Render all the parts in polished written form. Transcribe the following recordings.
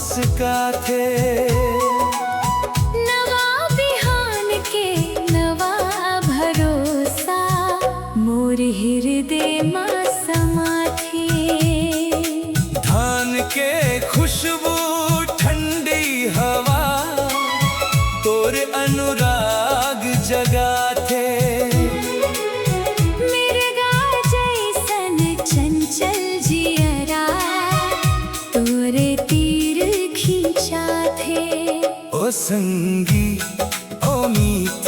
मुस्काथे। नवा बिहान के नवा भरोसा मोर हृदय मां समाथे। धान के खुशबू ठंडी हवा तोर अनुराग जगाथे। मिर्गा जैसन चंचल जियरा तोरे तीर खींचा थे। ओ संगी ओ मीत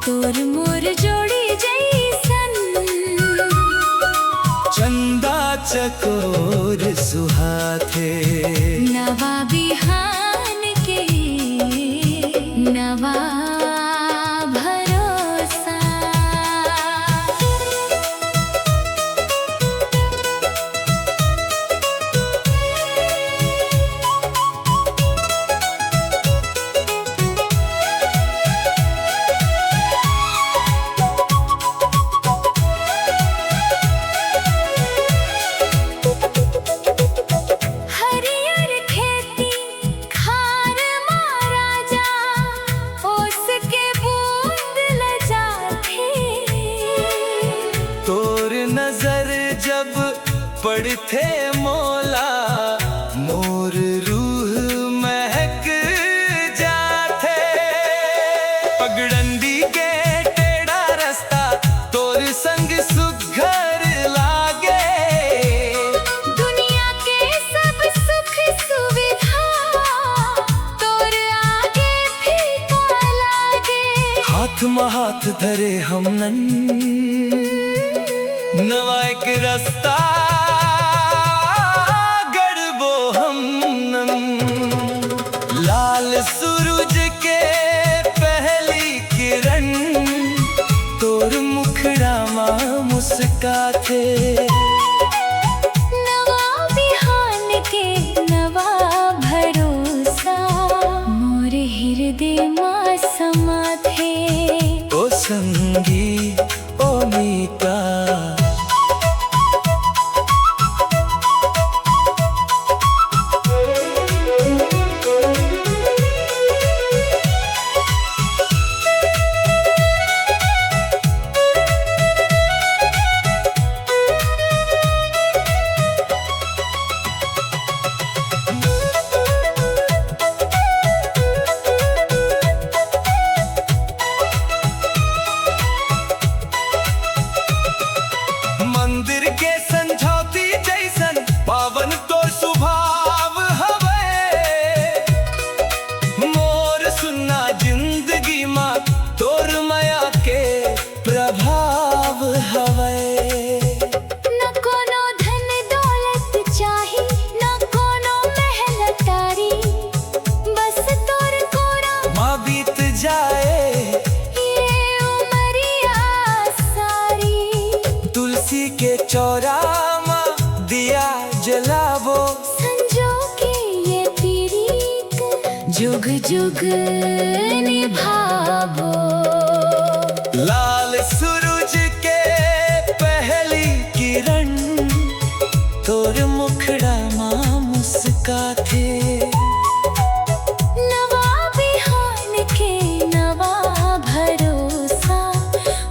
तोर मोर जोड़ी जैसन चंदा चकोर सुहाथे। नवा बिहान के नवा भरोसा। हरियर खेती खार मारा जा ओसके बूंद लजाथे। तोर नजर जब पड़थे मोला मोर रूह महक जाथे। पगडंडी के टेढ़ा रास्ता तोर संग सुघर लागे। दुनिया के सब सुख सुविधा तोर आगे फीका लागे। हाथ में हाथ धरे हमनन नवा एक रास्ता गढ़बो हमनन। लाल सूरज के पहली किरण तोर मुखड़ा मां मुस्काथे। नवा बिहान के नवा भरोसा मोर हृदय मां समाथे। ओ संगी ओ मीता मंदिर के संझौती जैसन पावन तो स्वभाव हवे। मोर सुन्ना जिंदगी मां तोर माया के प्रभाव हवे। न कोनो धन दौलत चाही न कोनो महल अटारी। बस तोर कोरा माँ बीत जाए ये उमरिया सारी। तुलसी के चौरा मां दिया जलावो। संजो के ये पीरीत जुग जुग निभावो। लाल सूरज के पहली किरण तोर मुखड़ा मां मुस्काथे। नवा बिहान के नवा भरोसा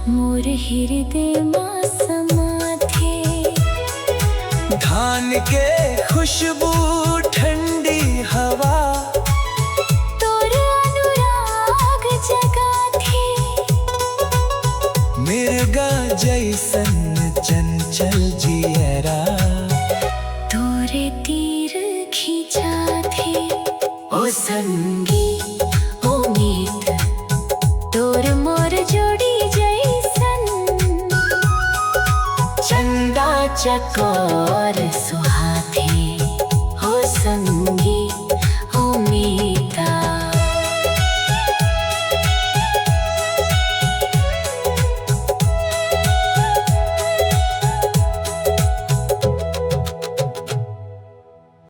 मोर हृदय मां समाथे। धान के खुशबू ठंडी हवा तोर अनुराग जगाथे। मिर्गा जैसन चंचल जियरा तोरे तीर खींचा थे। ओ संगी ओ मीत तोर मोर जोड़ी जैसन चंदा चकोर सुहा।